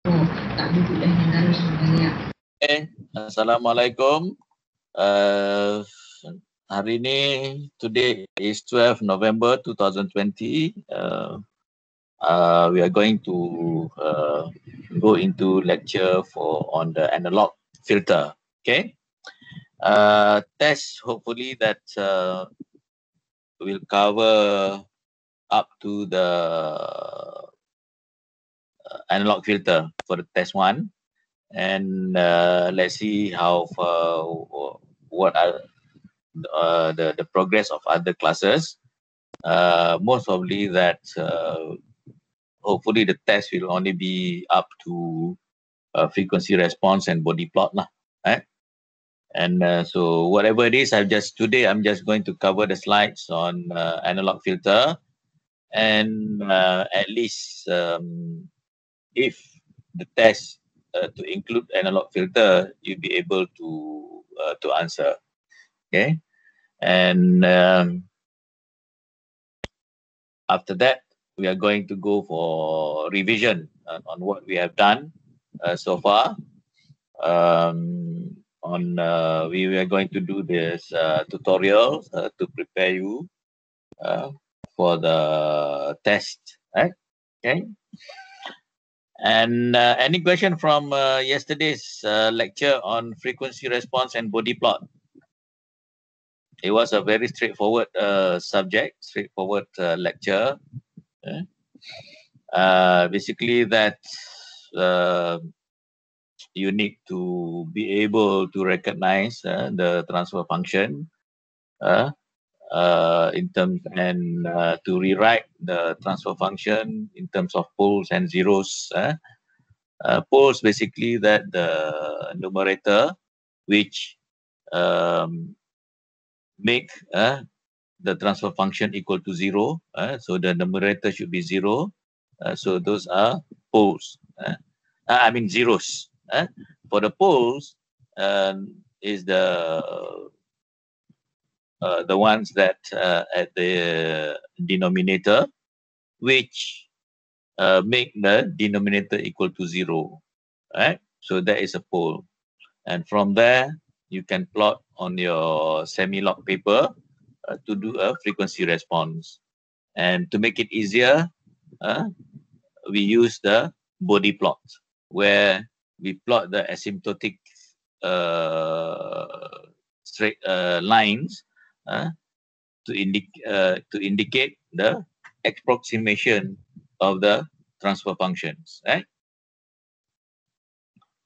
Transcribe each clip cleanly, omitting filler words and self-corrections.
tak duduk dah negara sebenarnya. Assalamualaikum. Hari ini, today is 12 November 2020. We are going to go into lecture on the analog filter. Okay. Test hopefully that will cover up to the analog filter for the test one, and let's see how what are the progress of other classes. Most probably that hopefully the test will only be up to frequency response and body plot lah, right? And so whatever it is, I'm just going to cover the slides on analog filter, and at least if the test to include analog filter, you'll be able to answer. Okay, and after that, we are going to go for revision on what we have done so far. We are going to do this tutorial to prepare you for the test, right? Okay. And any question from yesterday's lecture on frequency response and body plot? It was a very straightforward subject, straightforward lecture. Basically, that you need to be able to recognize the transfer function in terms, and to rewrite the transfer function in terms of poles and zeros. Poles basically that the numerator which make the transfer function equal to 0. So the numerator should be 0. So those are poles. I mean zeros. For the poles is the ones that at the denominator, which make the denominator equal to 0. Right? So that is a pole. And from there, you can plot on your semi-log paper to do a frequency response. And to make it easier, we use the body plot, where we plot the asymptotic straight lines to indicate the approximation of the transfer functions, right?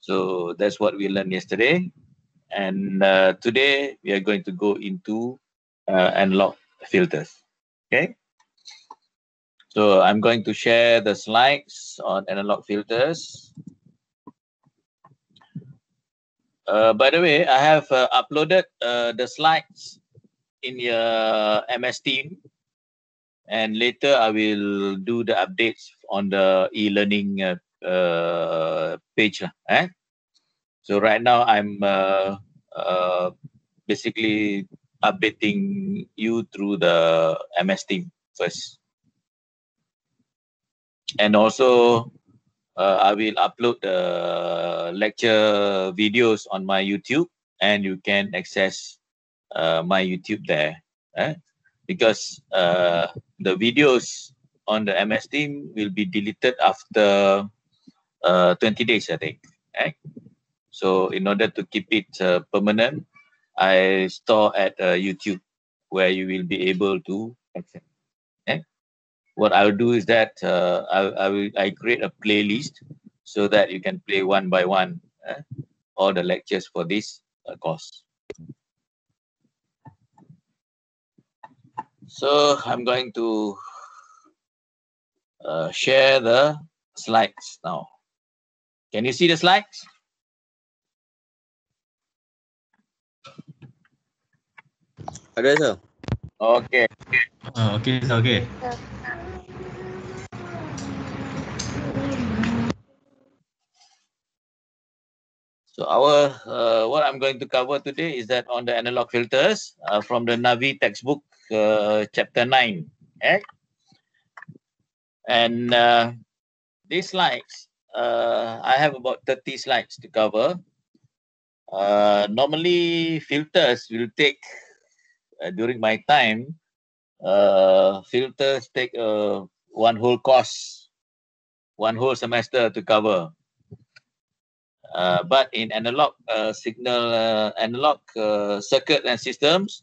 So that's what we learned yesterday. And today we are going to go into analog filters. Okay. So I'm going to share the slides on analog filters. By the way, I have uploaded the slides in your MS Team, and later I will do the updates on the e-learning page. So right now I'm basically updating you through the MS Team first. And also I will upload the lecture videos on my YouTube, and you can access my YouTube there. Because the videos on the MS Team will be deleted after 20 days, I think. So in order to keep it permanent, I store at YouTube, where you will be able to access. What I'll do is that I create a playlist so that you can play one by one all the lectures for this course. So I'm going to share the slides now. Can you see the slides? Ada, sir. Okay. Okay, sir. Okay. So what I'm going to cover today is that on the analog filters from the Navi textbook, chapter 9. And these slides I have about 30 slides to cover. Normally, filters will take, during my time, filters take one whole course, one whole semester to cover. But in analog analog circuit and systems,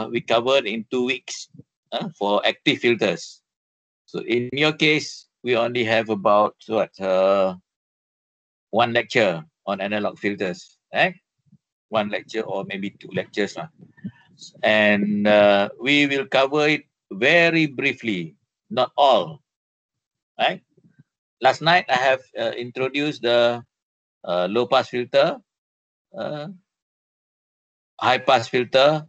we covered in 2 weeks for active filters. So in your case, we only have about one lecture on analog filters, right? One lecture or maybe 2 lectures. And we will cover it very briefly, not all, right? Last night, I have introduced the low pass filter, high pass filter,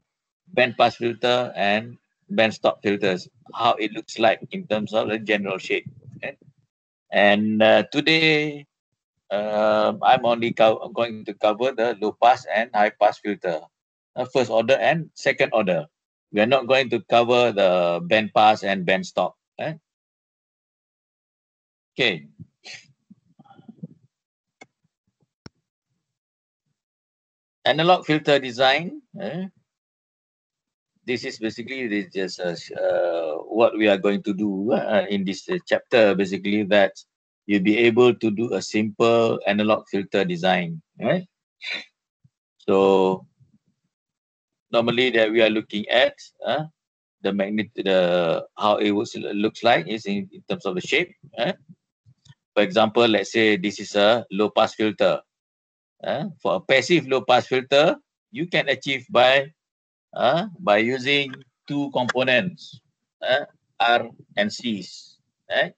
band pass filter, and band stop filters, how it looks like in terms of the general shape. Okay? And today, I'm only going to cover the low pass and high pass filter, first order and second order. We are not going to cover the band pass and band stop. Okay. Analog filter design. This is basically just what we are going to do in this chapter. Basically, that you'll be able to do a simple analog filter design, right? So normally that we are looking at the how it looks like is in terms of the shape. For example, let's say this is a low pass filter. For a passive low pass filter, you can achieve by using 2 components, R and C's. Right?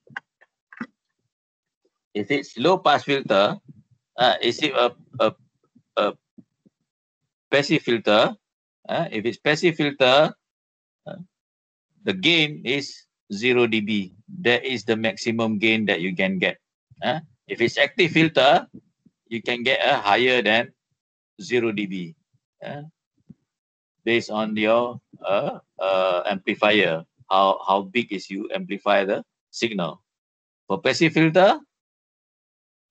If it's low pass filter, is it a passive filter? If it's passive filter, the gain is 0 dB. That is the maximum gain that you can get. If it's active filter, you can get a higher than 0 dB. Based on your amplifier, how big is you amplify the signal. For passive filter,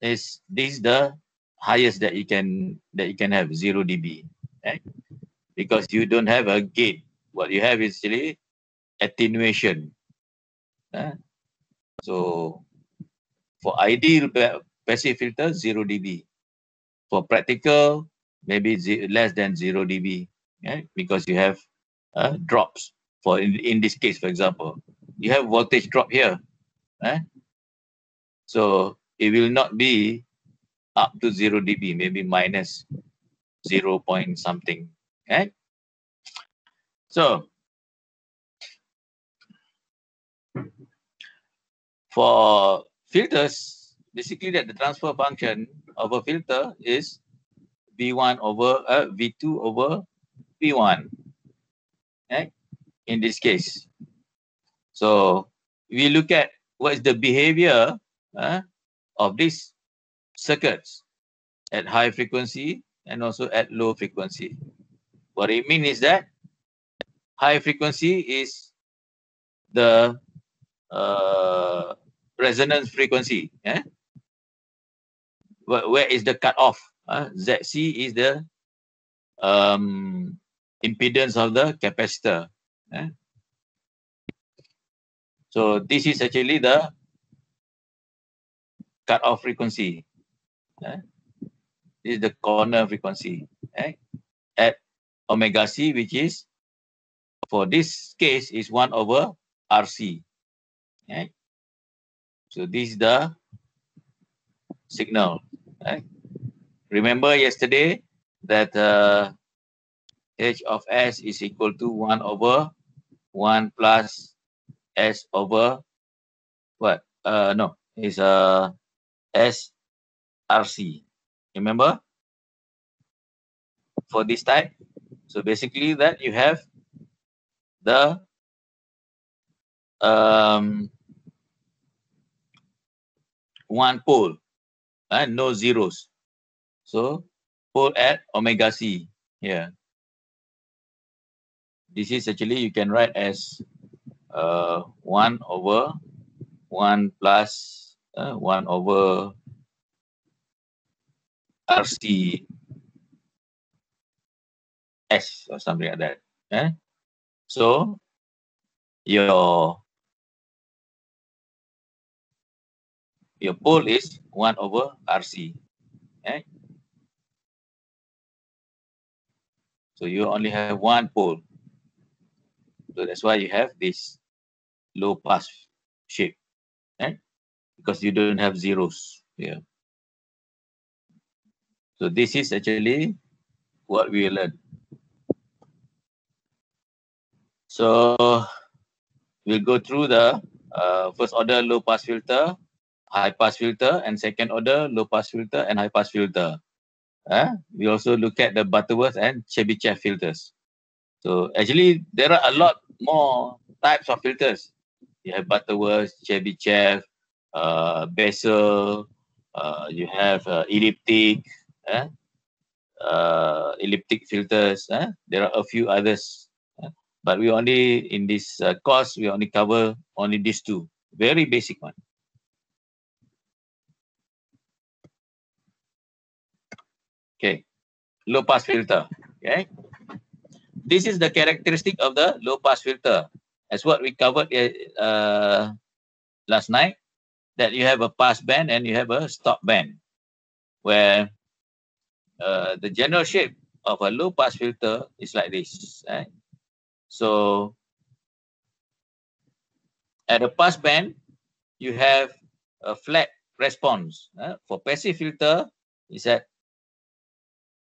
this is the highest that you can have, 0 dB, right? Because you don't have a gain. What you have is actually attenuation. So for ideal passive filter, 0 dB. For practical, maybe less than 0 dB, right? Because you have drops. For in this case, for example, you have voltage drop here. So it will not be up to 0 dB, maybe minus 0 point something. Okay. So for filters, basically that the transfer function of a filter is V1 over V2 over V1. Okay. In this case. So we look at what is the behavior of these circuits at high frequency and also at low frequency. What it means is that high frequency is the resonance frequency. Where is the cutoff? ZC is the impedance of the capacitor. So this is actually the cutoff frequency. This is the corner frequency at omega C, which is, for this case, is 1 over RC. So this is the signal. Remember yesterday that H of S is equal to 1 over 1 plus S over what? No, it's SRC. Remember? For this type. So basically that you have the one pole, no zeros. So pole at omega C here. This is actually, you can write as 1 over 1 plus 1 over RC S or something like that. So your pole is 1 over RC. So you only have one pole. So that's why you have this low pass shape, because you don't have zeros here. So this is actually what we learned. So we'll go through the first order low pass filter, high pass filter, and second order low pass filter and high pass filter. We also look at the Butterworth and Chebyshev filters. So actually there are a lot more types of filters. You have Butterworth, Chebyshev, Bessel, you have elliptic, elliptic filters. There are a few others, but we only in this course we only cover only these two, very basic one. Okay, low pass filter. Okay, this is the characteristic of the low pass filter, as what we covered last night. That you have a pass band and you have a stop band, where the general shape of a low pass filter is like this. So at the pass band, you have a flat response. For passive filter, it's at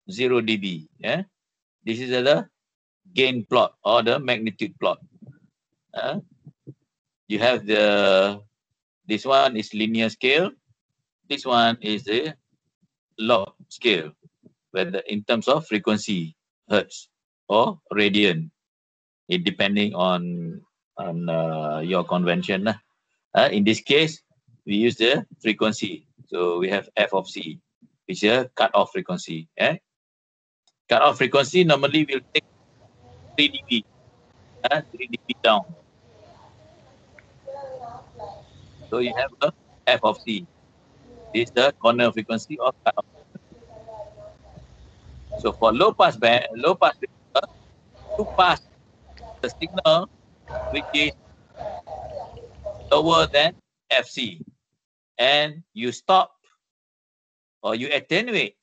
0 dB. This is the gain plot or the magnitude plot. You have this one is linear scale. This one is the log scale, whether in terms of frequency, hertz or radian, it depending on your convention. In this case, we use the frequency. So we have f of c, which is a cut-off frequency. Cut-off frequency normally will take 3 dB, 3 dB down. So you have a f of c. This is the corner frequency of cut-off. So for low pass filter, to pass the signal which is lower than fc, and you stop or you attenuate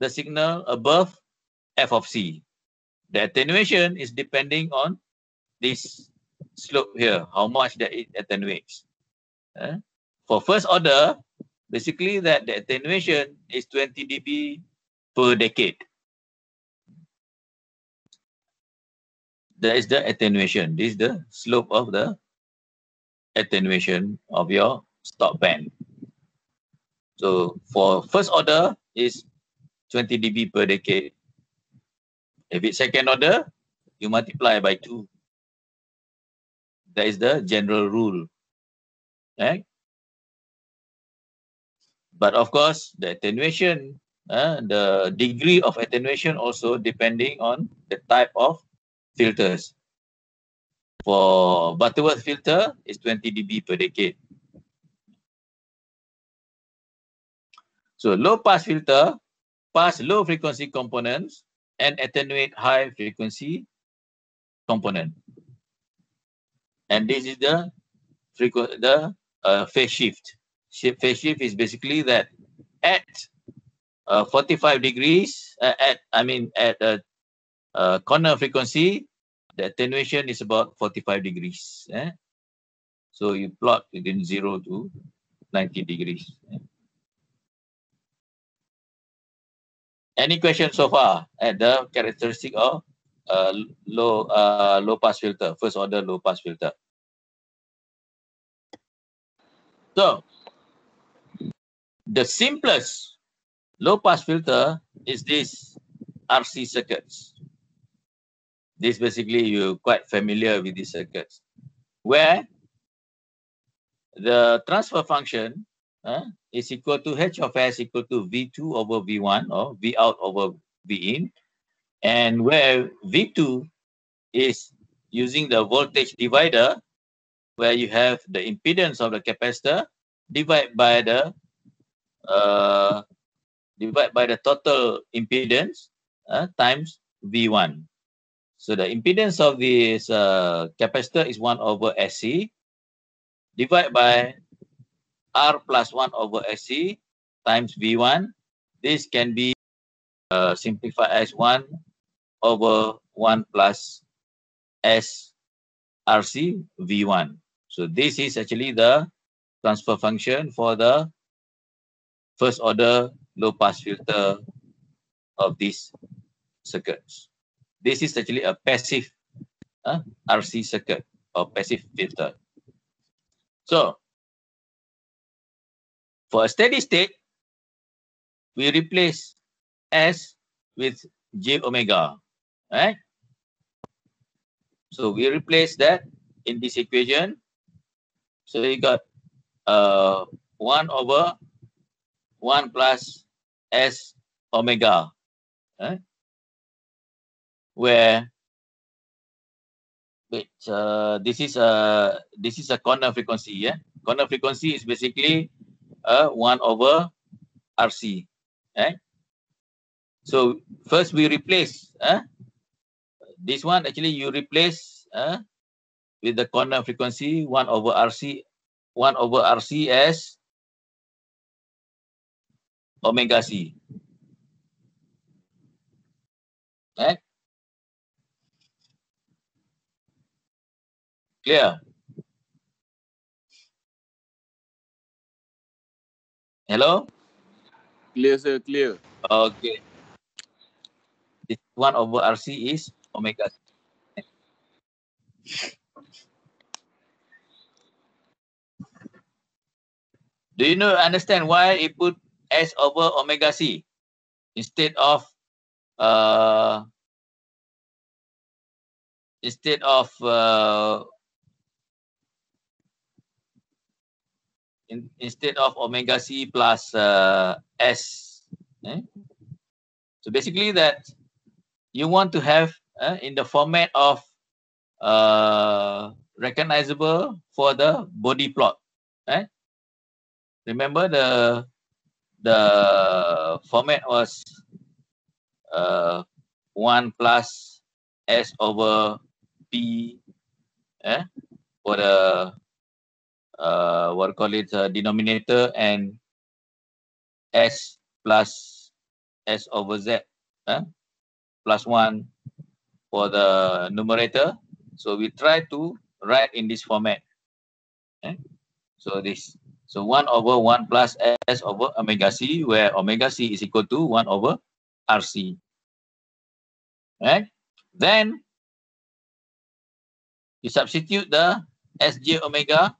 the signal above f of c. The attenuation is depending on this slope here, how much that it attenuates. For first order, basically that the attenuation is 20 dB per decade. That is the attenuation. This is the slope of the attenuation of your stop band. So for first order is 20 dB per decade. If it's second order, you multiply by 2. That is the general rule. Right? But of course, the attenuation, the degree of attenuation also depending on the type of filters. For Butterworth filter, it's 20 dB per decade. So low pass filter pass low frequency components and attenuate high frequency component. And this is the phase shift. Phase shift is basically that at 45 degrees, at corner frequency, the attenuation is about 45 degrees. So you plot within 0 to 90 degrees. Any questions so far at the characteristic of low pass filter, first order low pass filter? So the simplest low pass filter is this RC circuits. This basically you're quite familiar with these circuits, where the transfer function is equal to H of S equal to V2 over V1 or V out over V in, and where V2 is using the voltage divider, where you have the impedance of the capacitor divide by the total impedance times V1. So the impedance of this capacitor is 1 over SC, divided by R plus 1 over SC times V1. This can be simplified as 1 over 1 plus S RC V1. So this is actually the transfer function for the first order low pass filter of these circuits. This is actually a passive RC circuit or passive filter. So for a steady state, we replace S with j omega, right? So we replace that in this equation. So you got 1 over 1 plus S omega, right? Where this is a corner frequency, yeah. Corner frequency is basically 1 over RC, right? So first we replace this one. Actually, you replace with the corner frequency 1 over RC as omega C, right? Clear? Hello? Clear, sir, clear. Okay. This 1 over RC is omega C. Do you understand why it put S over omega C instead of omega C plus S? So basically that you want to have in the format of recognizable for the body plot, right? Remember the format was 1 plus S over P for the what call it denominator, and S plus S over Z plus 1 for the numerator. So we try to write in this format. So 1 over 1 plus S over omega C, where omega C is equal to 1 over RC. Right? Then you substitute the Sj omega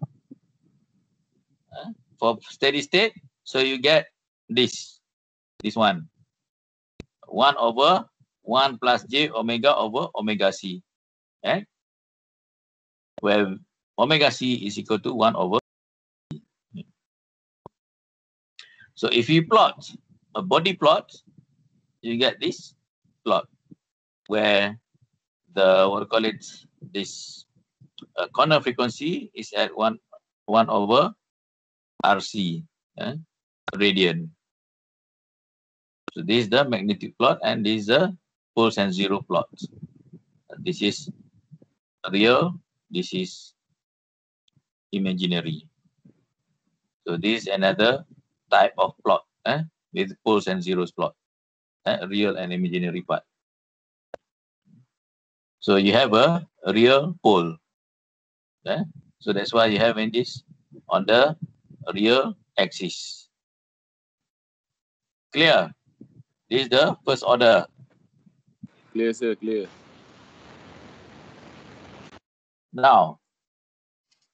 for steady state. So you get this one. 1 over 1 plus j omega over omega C. Right? Where omega C is equal to 1 over. So if you plot a body plot, you get this plot where this corner frequency is at 1 over RC radian. So this is the magnetic plot, and this is the poles and zero plot. This is real, this is imaginary. So this is another type of plot with poles and zeros plot, real and imaginary part. So you have a real pole. So that's why you have in this on the real axis. Clear? This is the first order. Clear, sir, clear. Now,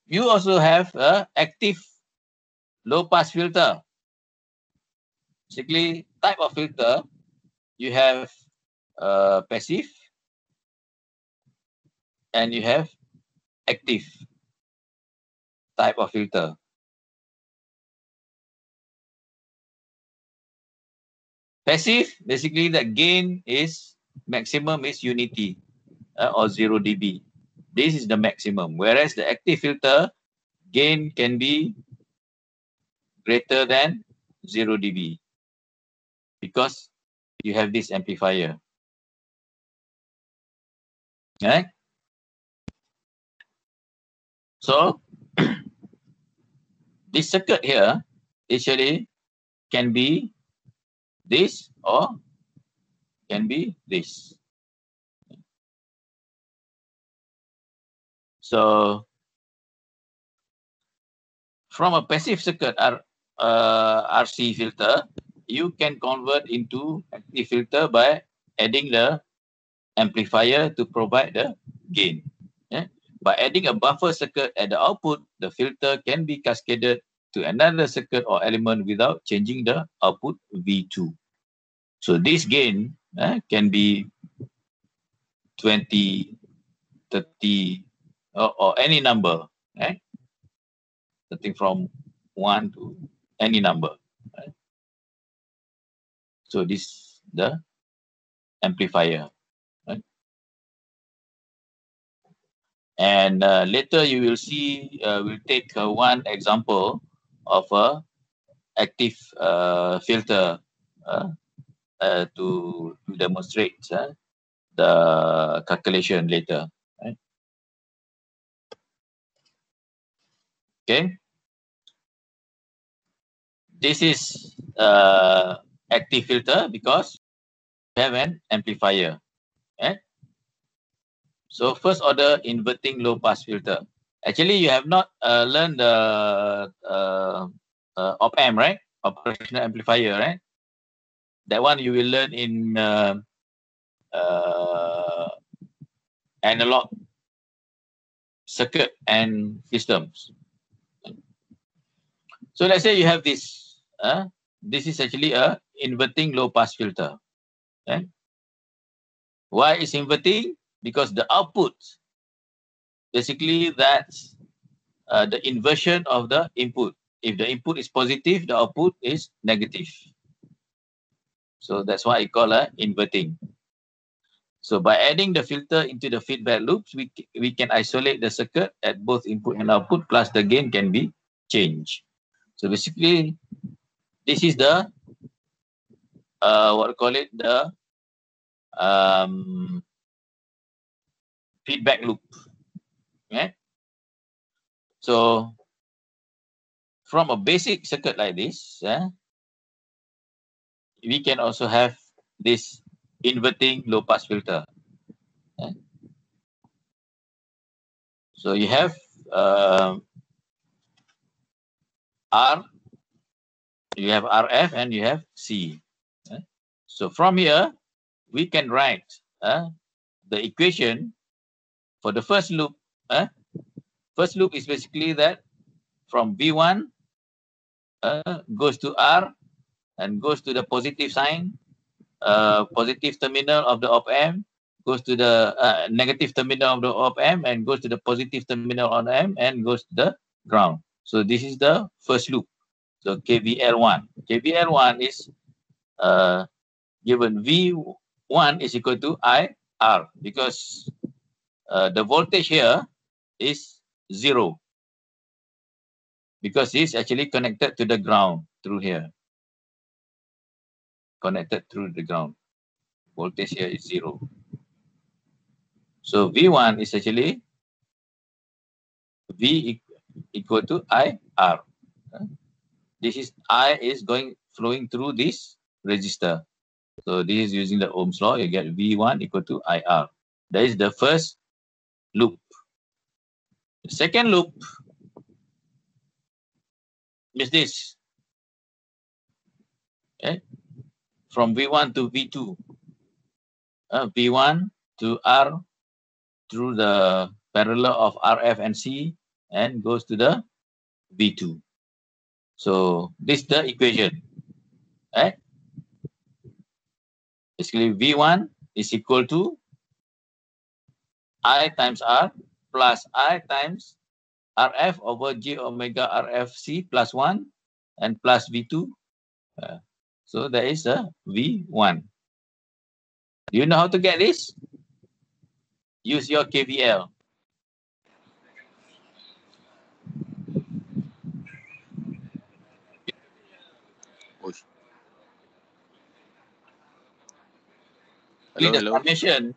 you also have a active low pass filter. Basically, type of filter, you have passive and you have active type of filter. Passive, basically the gain is maximum is unity or 0 dB. This is the maximum. Whereas the active filter, gain can be greater than 0 dB because you have this amplifier. Right? So this circuit here actually can be this or can be this. So from a passive circuit RC filter, you can convert into active filter by adding the amplifier to provide the gain. Yeah? By adding a buffer circuit at the output, the filter can be cascaded to another circuit or element without changing the output V2. So this gain can be 20, 30, or any number, right? Starting from 1 to any number. Right? So this the amplifier. Right? And later you will see, we'll take one example of a active filter to demonstrate the calculation later. Right? Okay. This is active filter because we have an amplifier. Right? So first order inverting low pass filter. Actually, you have not learned the op-amp, right? Operational amplifier, right? That one you will learn in analog circuit and systems. So let's say you have this. This is actually a inverting low pass filter. Okay? Why is inverting? Because the output, basically that's the inversion of the input. If the input is positive, the output is negative. So that's why I call inverting. So by adding the filter into the feedback loops, we can isolate the circuit at both input and output, plus the gain can be changed. So basically, this is the what we call it, the feedback loop. Okay? So from a basic circuit like this, we can also have this inverting low pass filter. So you have R, you have RF, and you have C. So from here, we can write the equation for the first loop. First loop is basically that from V1 goes to R and goes to the positive sign, positive terminal of the op-amp, goes to the negative terminal of the op-amp, and goes to the positive terminal on the amp, and goes to the ground. So this is the first loop. So KVL1. KVL1 is given V1 is equal to IR because the voltage here is 0 because it's actually connected to the ground through here. Connected through the ground. Voltage here is 0. So V1 is actually V equal to IR. This is I is flowing through this resistor. So this is using the Ohm's law. You get V1 equal to IR. That is the first loop. The second loop is this. Okay? From V1 to V2. V1 to R through the parallel of RF and C and goes to the V2. So this is the equation. Right? Basically, V1 is equal to I times R plus I times RF over J omega RFC plus 1 and plus V2. So that is a V1. Do you know how to get this? Use your KVL. Hello, the hello. summation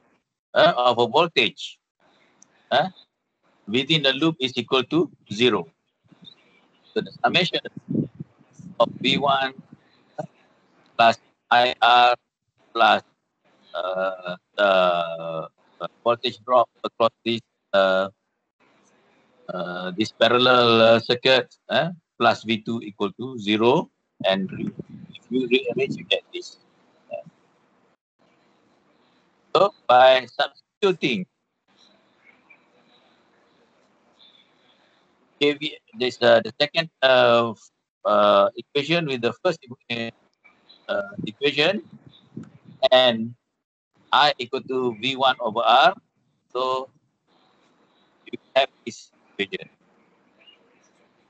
of a voltage within the loop is equal to 0. So the summation of V1 plus IR plus the voltage drop across this parallel circuit plus V2 equal to 0, and if you rearrange, you get this. So by substituting KV, this the second equation with the first equation, and I equal to V1 over R. So you have this equation.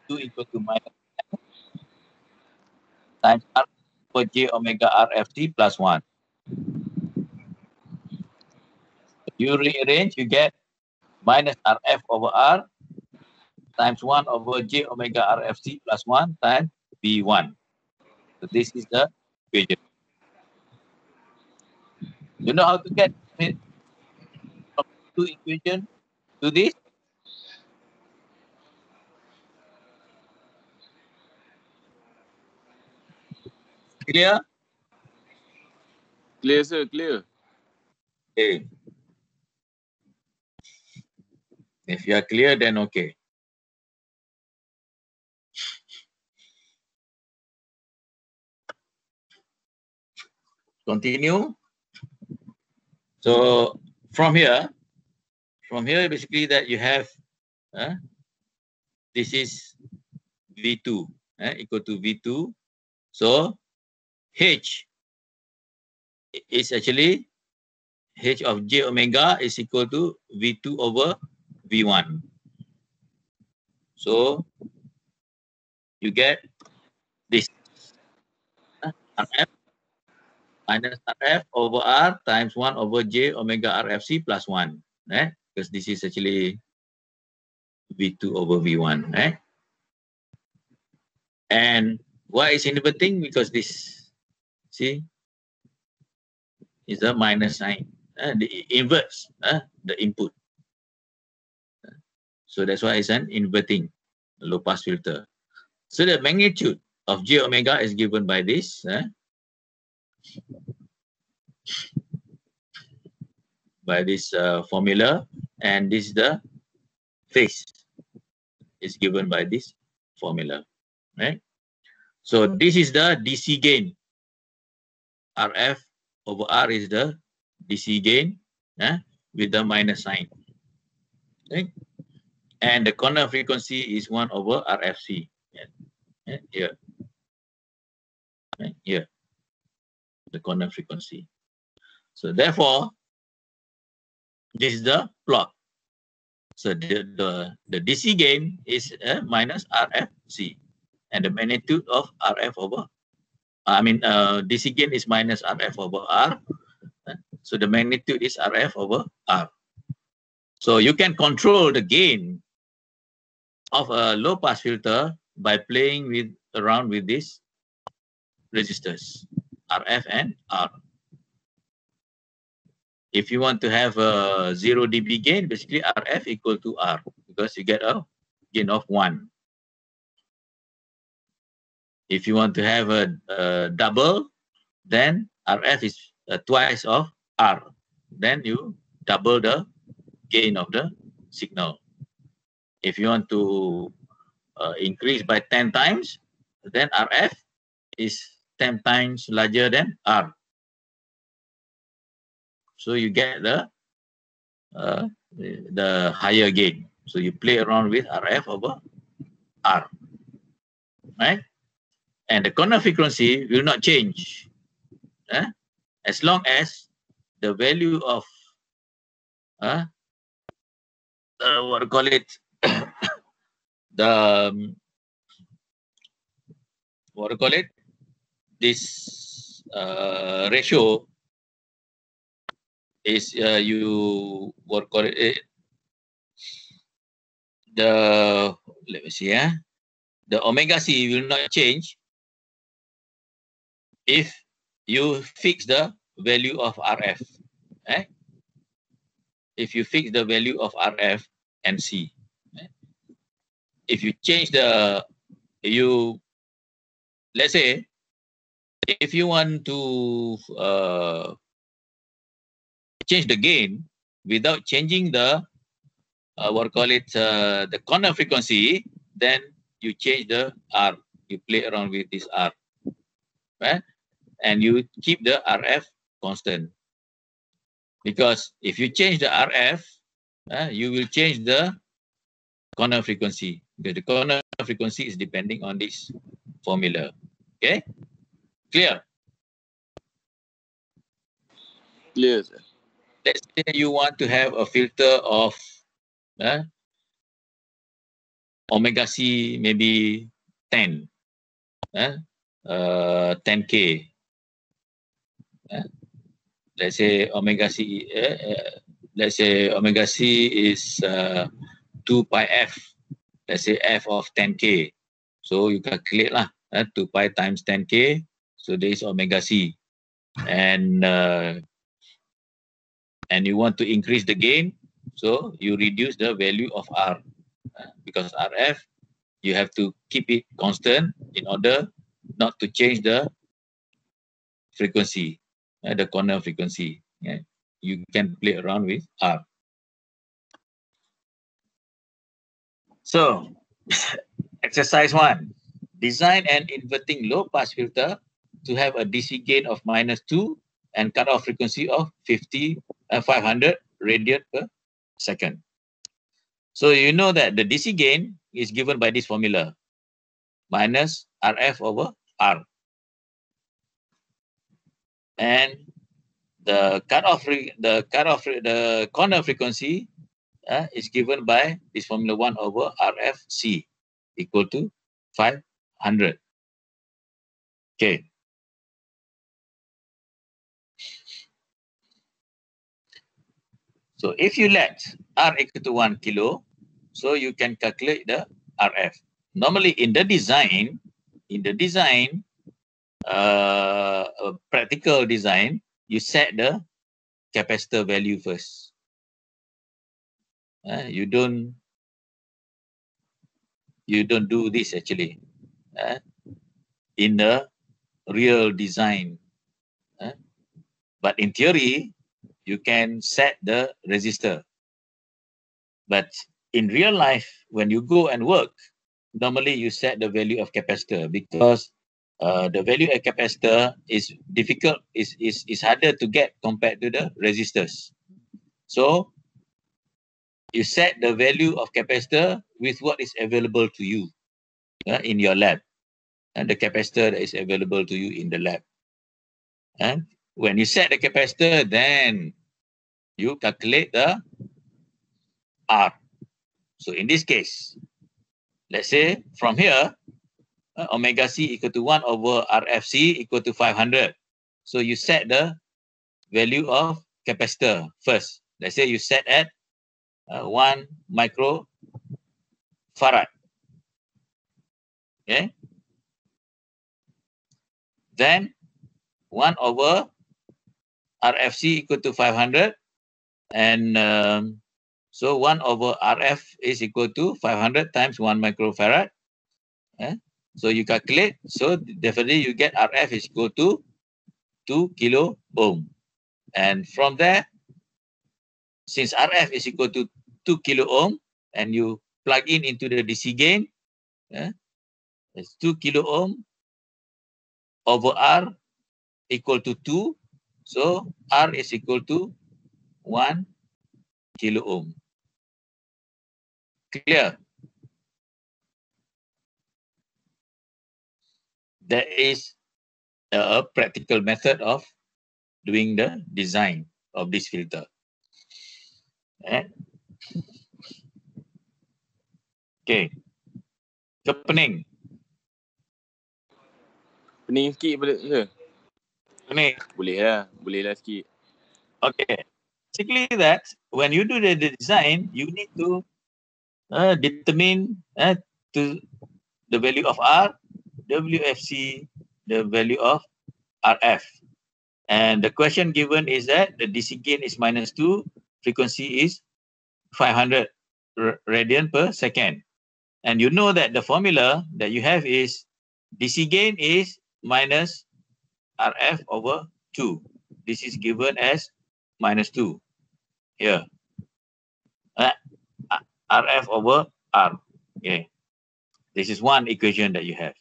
2 equal to minus times R over J omega RFC plus 1. You rearrange, you get minus RF over R times 1 over J omega RFC plus 1 times V1. So this is the equation. You know how to get from two equation to this? Clear? Clear, sir, clear. Okay. If you are clear, then okay. Continue. So from here basically that you have this is V2 equal to V2. So H is actually H of J omega is equal to V2 over V1. So you get this RF minus RF over R times 1 over J omega RFC plus 1. Because this is actually V2 over V1. And why is inverting? Because this, see, is a minus sign. The inverts the input. So that's why it's an inverting low pass filter. So the magnitude of J omega is given by this. By this formula, and this is the phase is given by this formula, right? So this is the DC gain. RF over R is the DC gain with the minus sign, right? And the corner frequency is 1 over RFC. Here, right? Here, the corner frequency. So therefore, this is the plot. So the DC gain is minus RFC, and the magnitude of RF over, DC gain is minus RF over R. So the magnitude is RF over R. So you can control the gain of a low pass filter by playing around with these resistors, RF and R. If you want to have a 0 dB gain, basically RF equal to R, because you get a gain of 1. If you want to have a double, then RF is twice of R. Then you double the gain of the signal. If you want to increase by 10 times, then RF is 10 times larger than R. So you get the higher gain. So you play around with RF over R, right? And the corner frequency will not change as long as the value of what do you call it? The what do you call it? This ratio is you what do you call it? Let me see, the omega C will not change if you fix the value of RF. Eh? If you fix the value of RF and C, if you change let's say, if you want to change the gain without changing the the corner frequency, then you change the R. You play around with this R, right? And you keep the RF constant. Because if you change the RF, you will change the corner frequency, because the corner frequency is depending on this formula. Okay, clear? Clear, sir. Let's say you want to have a filter of omega C maybe 10, 10K. Let's say omega C. Let's say omega C is 2 pi f. Let's say f of 10K. So you calculate lah, 2 pi times 10K. So there is omega C. And you want to increase the gain, so you reduce the value of R. Because RF, you have to keep it constant in order not to change the frequency, the corner frequency. Yeah. You can play around with R. So, exercise 1. Design an inverting low-pass filter to have a DC gain of -2 and cutoff frequency of 500 radian per second. So you know that the DC gain is given by this formula, minus RF over R. And the corner frequency is given by this formula 1 over RFC equal to 500. Okay. So if you let R equal to 1 kilo, so you can calculate the RF. Normally in the design, practical design, you set the capacitor value first. You don't do this actually in the real design. But in theory, you can set the resistor. But in real life, when you go and work, normally you set the value of capacitor, because the value of capacitor is difficult, is harder to get compared to the resistors. So you set the value of capacitor with what is available to you in your lab, and the capacitor that is available to you in the lab. And when you set the capacitor, then you calculate the R. So in this case, let's say from here, omega C equal to 1 over RFC equal to 500. So you set the value of capacitor first. Let's say you set at 1 microfarad. Okay. Then 1 over RFC equal to 500. And so 1 over RF is equal to 500 times 1 microfarad. So you calculate. So definitely you get RF is equal to 2 kilo ohm. And from there, since RF is equal to 2 kilo ohm, and you plug in into the DC gain, it's 2 kilo ohm over R equal to 2. So R is equal to 1 kilo ohm. Clear? That is a practical method of doing the design of this filter. Okay. Ke pening? Pening sikit boleh ke? Pening. Boleh lah sikit. Okay. Basically that when you do the design, you need to determine to the value of R, WFC, the value of RF. And the question given is that the DC gain is -2, frequency is 500 radian per second. And you know that the formula that you have is DC gain is minus RF over 2. This is given as -2 here. RF over R. Okay. This is one equation that you have.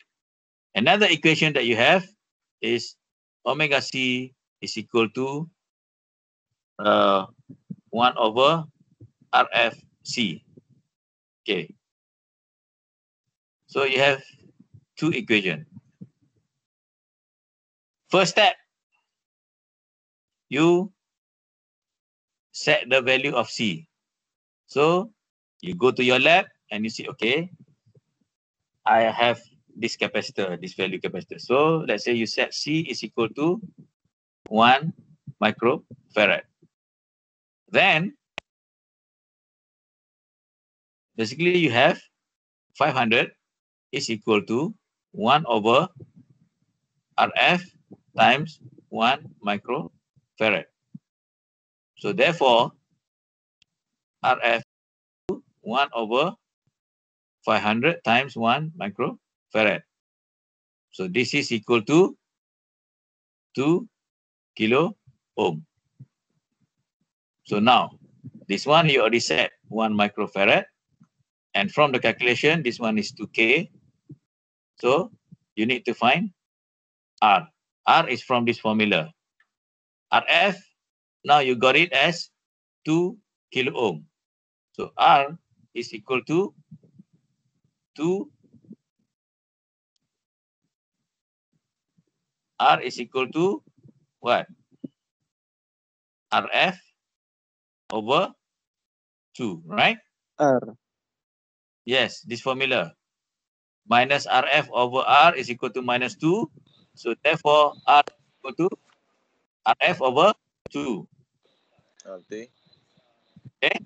Another equation that you have is omega C is equal to 1 over RFC. Okay. So you have two equations. First step, you set the value of C. So you go to your lab and you see, okay, I have this capacitor, this value capacitor. So let's say you set C is equal to 1 microfarad. Then basically you have 500 is equal to 1 over RF times 1 microfarad. So therefore, RF 1 over 500 times 1 microfarad. So this is equal to 2 kilo ohm. So now, this one you already set 1 microfarad. And from the calculation, this one is 2K. So you need to find R. R is from this formula. RF, now you got it as 2 kilo ohm. So R is equal to 2. R is equal to what? RF over 2, right? R. Yes, this formula. Minus RF over R is equal to -2. So therefore, R is equal to RF over 2. Okay. Okay.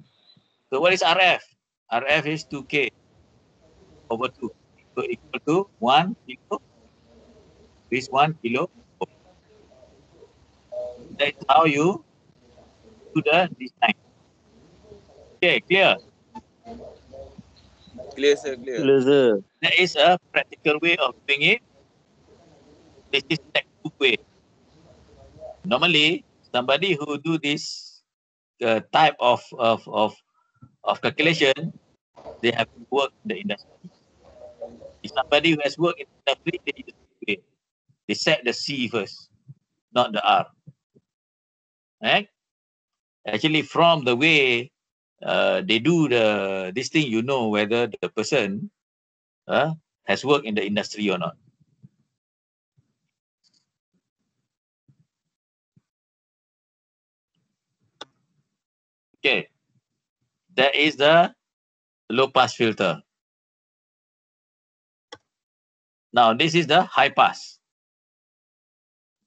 So what is RF? RF is 2K over 2. So equal to 1 kilo. This 1 kilo. That is how you do the design. Okay, clear? Clear, sir. Clear. Clear, sir. There is a practical way of doing it. This is textbook way. Normally, somebody who do this type of calculation, they have to work in the industry. If somebody who has worked in the industry, they use this way. They set the C first, not the R. Right? Actually, from the way they do this thing, you know whether the person has worked in the industry or not. Okay, that is the low pass filter. Now this is the high pass.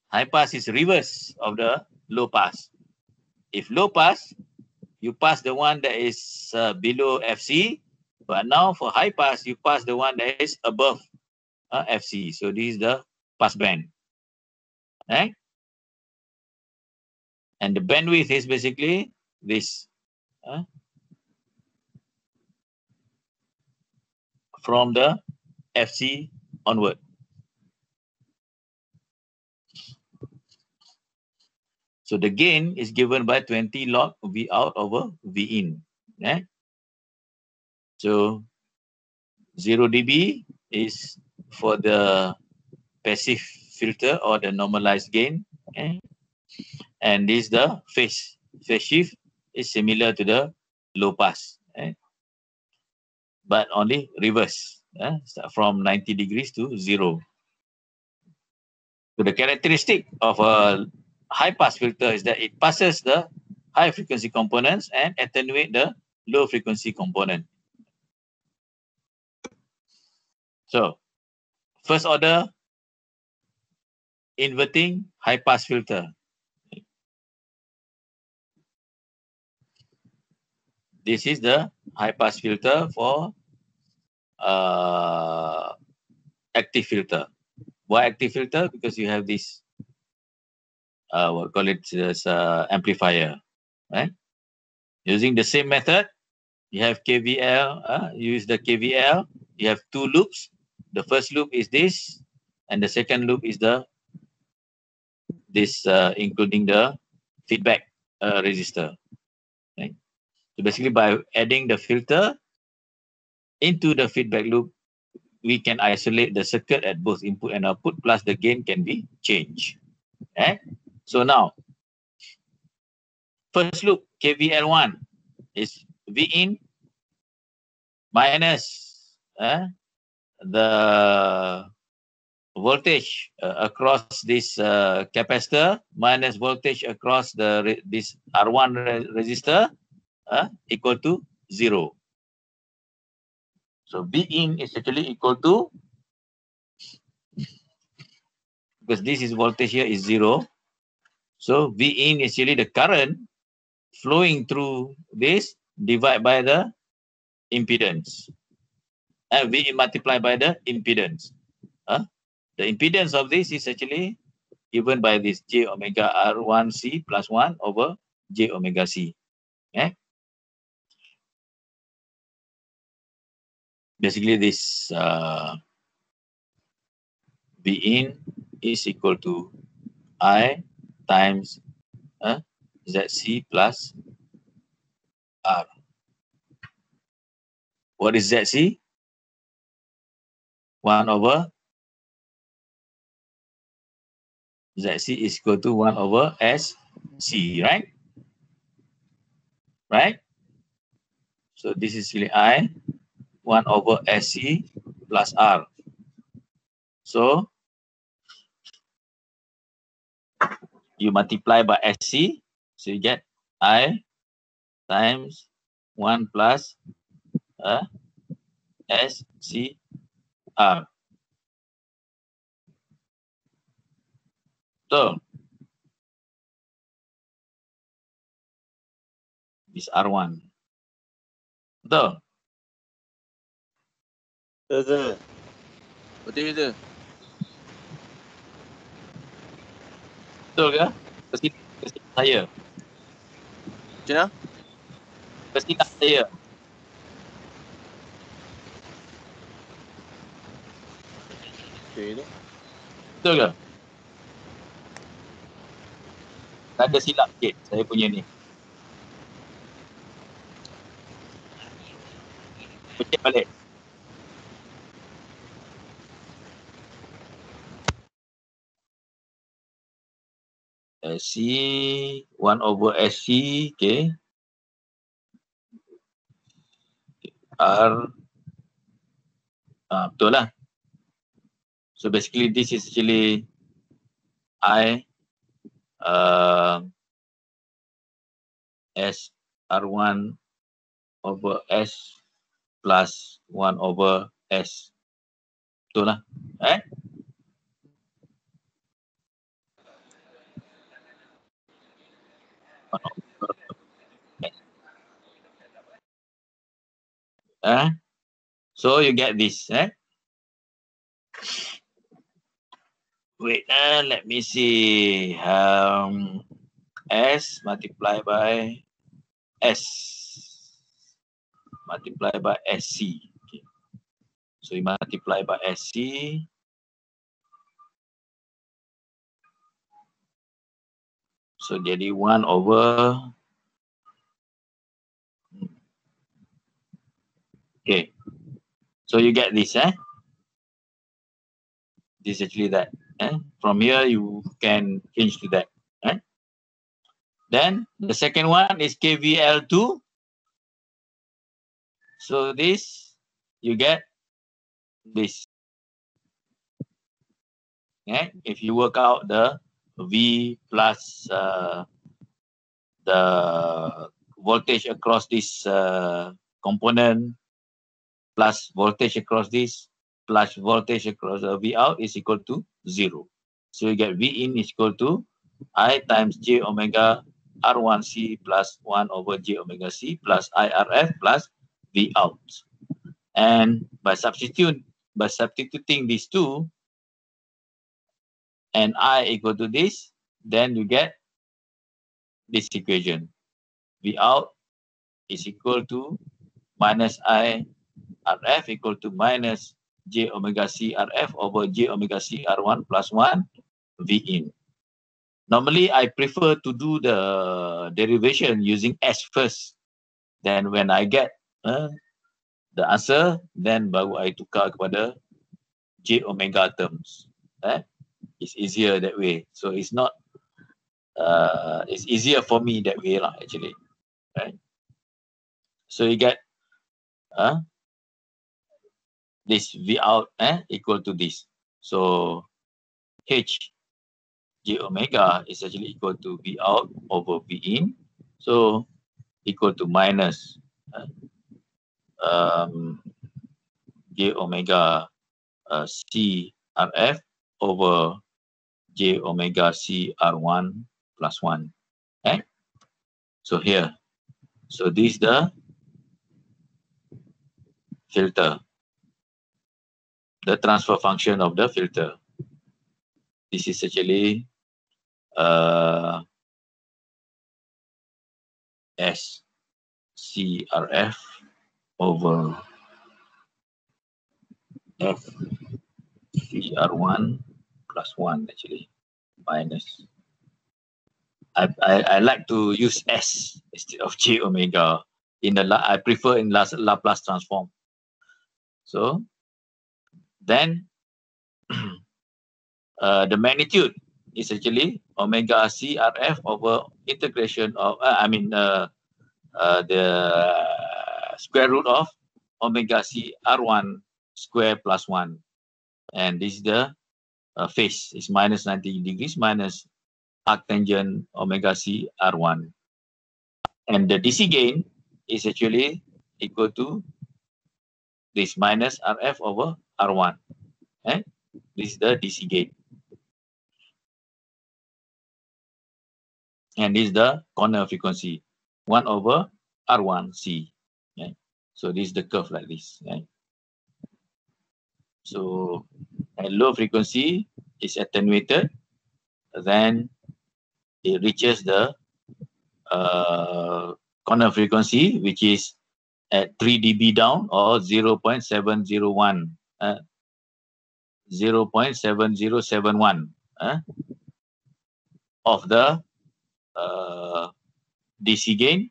High pass is reverse of the low pass. If low pass, you pass the one that is below FC, but now for high pass, you pass the one that is above FC. So this is the pass band. Right? And the bandwidth is basically this. From the FC onward. So the gain is given by 20 log V out over V in. So 0 dB is for the passive filter or the normalized gain. And this the phase shift is similar to the low pass. But only reverse. Start from 90 degrees to 0. So the characteristic of a high pass filter is that it passes the high frequency components and attenuate the low frequency component. So first order inverting high pass filter. This is the high pass filter for active filter. Why active filter? Because you have this what call it as amplifier, right? Using the same method, you have KVL, use the KVL, you have two loops. The first loop is this, and the second loop is this including the feedback resistor. Right? So basically by adding the filter into the feedback loop, we can isolate the circuit at both input and output, plus the gain can be changed. Okay? So now, first loop, KVL1 is V in minus the voltage across this capacitor minus voltage across this R1 resistor equal to 0. So V in is actually equal to, because this is voltage here is 0. So V in is actually the current flowing through this divided by the impedance. And V in multiplied by the impedance. The impedance of this is actually given by this J omega R1C plus 1 over J omega C. Okay? Basically, this V in is equal to I times ZC plus R. What is ZC? 1 over ZC is equal to 1 over SC, right? Right? So this is really I, 1 over SC plus R. So you multiply by SC, so you get I times 1 plus SC R. So this R1. So Betul. Betul. betul ke? Kesilapan saya. Macam mana? Kesilapan saya. Okay tu. Betul ke? Ada silap sikit saya punya ni. Pencet balik. SC 1 over SC, okay. R, betul lah. So basically this is actually I S R1 over S plus 1 over S. Betul lah. So you get this. Wait, let me see. S multiplied by S multiplied by SC. Okay. So you multiply by SC. So jadi 1 over. Okay. So you get this. This is actually that. From here you can change to that. Then the second one is KVL2. So this you get this. If you work out the V plus the voltage across this component plus voltage across this plus voltage across V out is equal to 0. So you get V in is equal to I times J omega R1C plus 1 over J omega C plus IRF plus V out. And by substituting these two, and I equal to this, then you get this equation. V out is equal to minus I RF equal to minus J omega C RF over J omega C R1 plus 1 V in. Normally, I prefer to do the derivation using S first. Then when I get the answer, then baru I tukar kepada J omega terms. It's easier that way. So it's not, it's easier for me that way lah, actually. Right? So you get this V out equal to this. So H J omega is actually equal to V out over V in. So equal to minus J omega C RF over J omega C R1 plus 1. So here, so this is the filter, the transfer function of the filter. This is actually S CRF over F CR1 plus 1 actually, minus. I like to use S instead of J omega. I prefer in Laplace transform. So then the magnitude is actually omega CRF over integration of the square root of omega CR1 square plus 1, and this is the phase is minus 90 degrees minus arctangent omega CR1, and the DC gain is actually equal to this minus RF over R1. This is the DC gain. And this is the corner frequency, 1 over R1C. So this is the curve like this. So at low frequency is attenuated, then it reaches the corner frequency, which is at 3 dB down or 0.701, 0.7071 of the DC gain.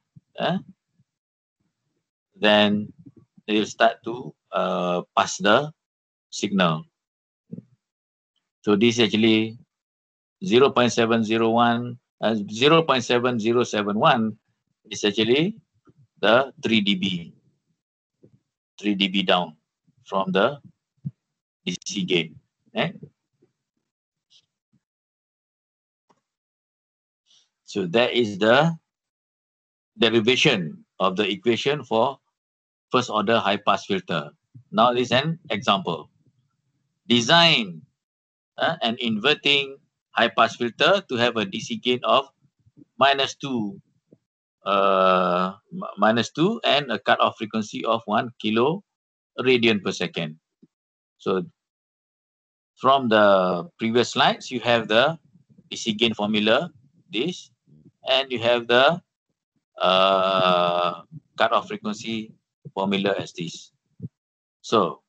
Then they will start to pass the signal. So this is actually 0.701, 0.7071 is actually the 3 dB down from the DC gain. So that is the derivation of the equation for first order high pass filter. Now this is an example. Design an inverting high pass filter to have a DC gain of -2 and a cutoff frequency of 1 kilo radian per second. So from the previous slides, you have the DC gain formula, this, and you have the cutoff frequency formula as this. So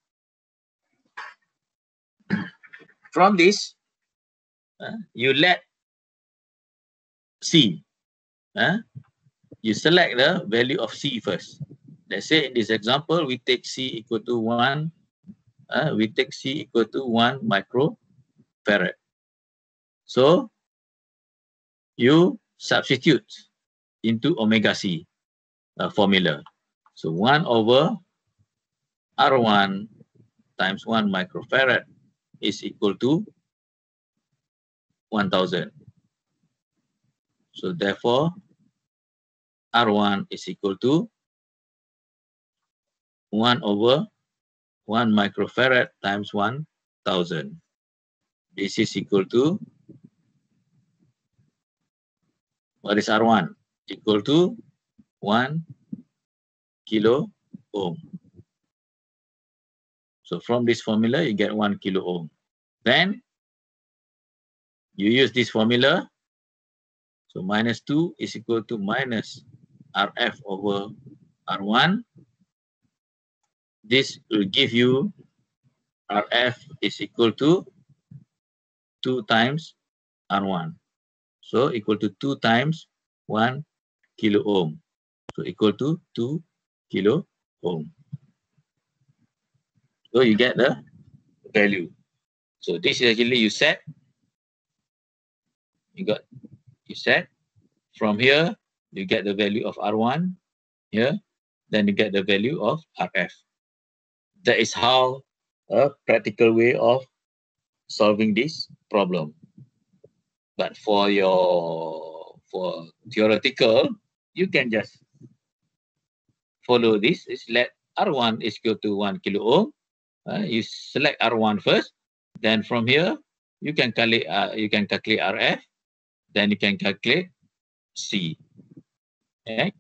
from this, you let C, you select the value of C first. Let's say in this example, we take C equal to 1, we take C equal to 1 microfarad. So you substitute into omega C formula. So 1 over R1 times 1 microfarad is equal to 1000. So therefore, R1 is equal to 1 over 1 microfarad times 1000. This is equal to, what is R1? Equal to 1 kilo ohm. So from this formula, you get 1 kilo ohm. Then you use this formula So minus 2 is equal to minus RF over R1. This will give you RF is equal to 2 times R1. So equal to 2 times 1 kilo ohm. So equal to 2 kilo ohm. So you get the value. So this is actually you set. You set. From here, you get the value of R1 here. Then you get the value of RF. That is how a practical way of solving this problem. But for theoretical, you can just follow this. Is let R1 is equal to 1 kilo ohm. You select R1 first. Then from here, you can calculate RF. Then you can calculate C. Okay.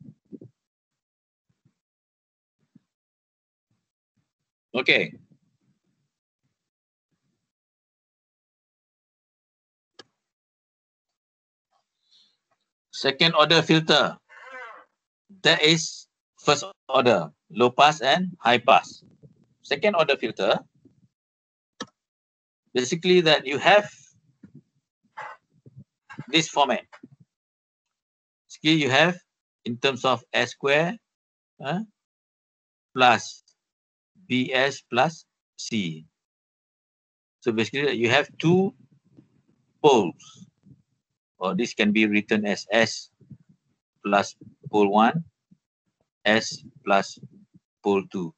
Okay. Second order filter. That is first order, low pass and high pass. Second order filter, basically that you have this format. Basically you have in terms of S square plus BS plus C. So basically you have two poles, or this can be written as S plus pole 1, S plus pole 2,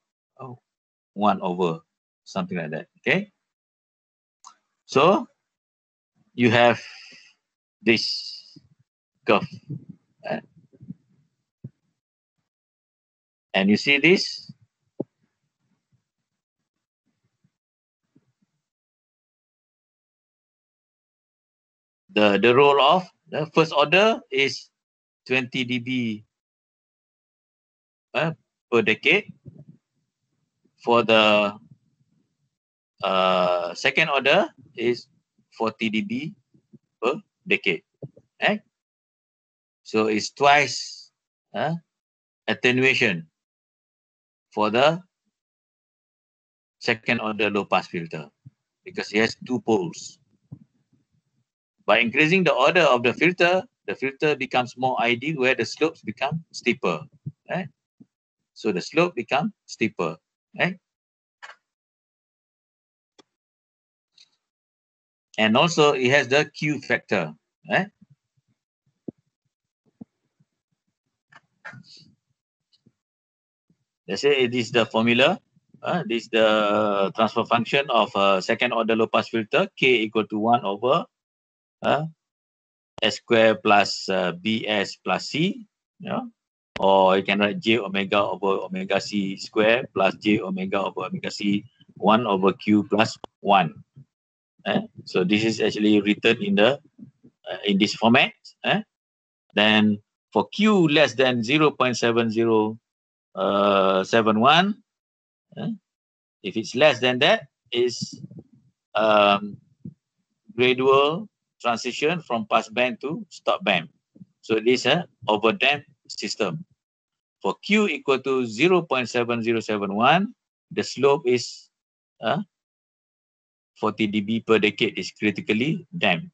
1 over something like that. Okay. So you have this curve. And you see this? The roll off, the first order is 20 dB per decade. For the second order is 40 dB per decade. Right? So it's twice attenuation for the second order low pass filter because it has two poles. By increasing the order of the filter becomes more ideal where the slopes become steeper. Right? So the slope becomes steeper. Right? And also it has the Q factor. Right? Let's say it is the formula. This is the transfer function of a second order low pass filter, K equal to 1 over S square plus BS plus C. Or you can write J omega over omega C square plus J omega over omega C 1 over Q plus 1. So this is actually written in the in this format. Then for Q less than 0.7071, if it's less than that, is gradual transition from pass band to stop band. So this is an overdamped system. For Q equal to 0.7071, the slope is 40 dB per decade is critically damped.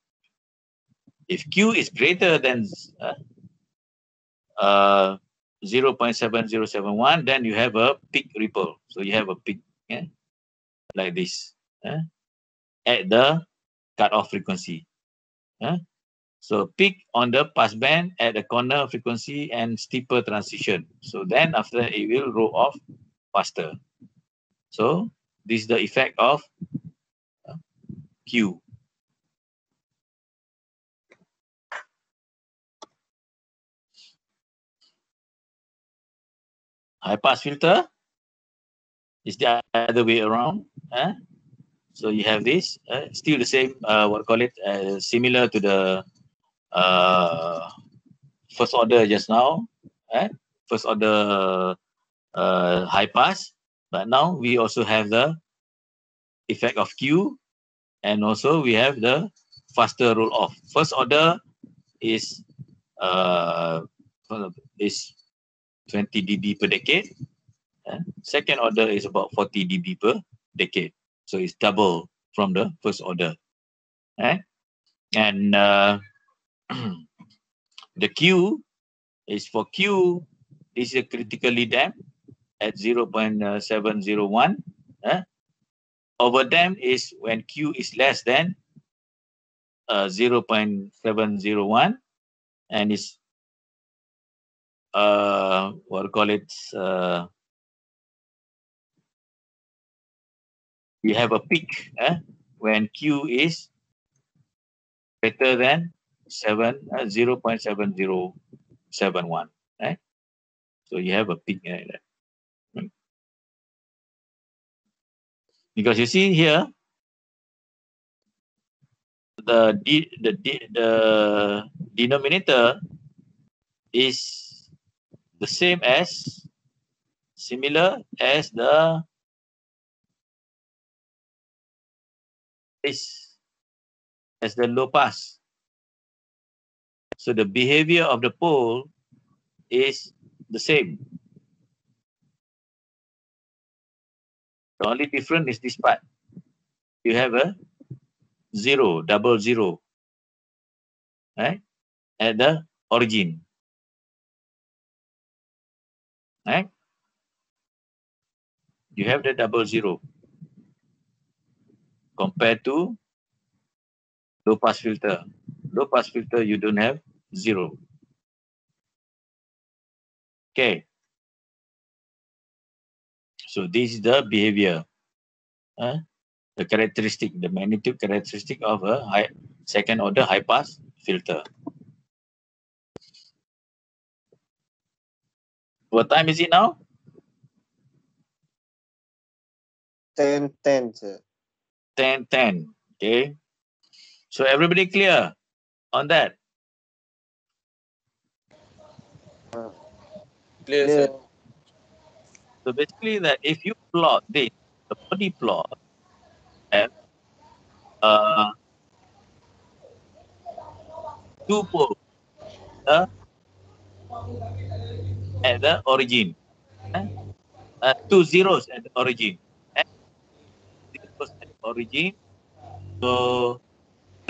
If Q is greater than 0.7071, then you have a peak ripple. So you have a peak like this at the cutoff frequency. So peak on the pass band at the corner frequency and steeper transition. So then after that, it will roll off faster. So this is the effect of Q. High pass filter is the other way around. So you have this, still the same, similar to the first order just now, first order high pass, but now we also have the effect of Q, and also we have the faster roll off. First order is is 20 dB per decade. Second order is about 40 dB per decade. So it's double from the first order. And the Q is for Q, this is critically damped at 0.701. Overdamped is when Q is less than 0.701, and it's what do you call it? You have a peak when Q is greater than 0.7071. Right? So you have a peak like that. Because you see here, the denominator is the same as, similar as the low pass. So the behavior of the pole is the same. The only difference is this part. You have a zero, double zero, right, at the origin, right? You have the double zero compared to low pass filter. Low pass filter, you don't have zero. Okay. So this is the behavior, the characteristic, the magnitude characteristic of a second order high pass filter. What time is it now? 10:10, sir. 10:10. Okay. So everybody clear on that? Clear, sir. So basically, that if you plot this, the body plot have two poles at the origin, two zeros at the origin, zeros at the origin. So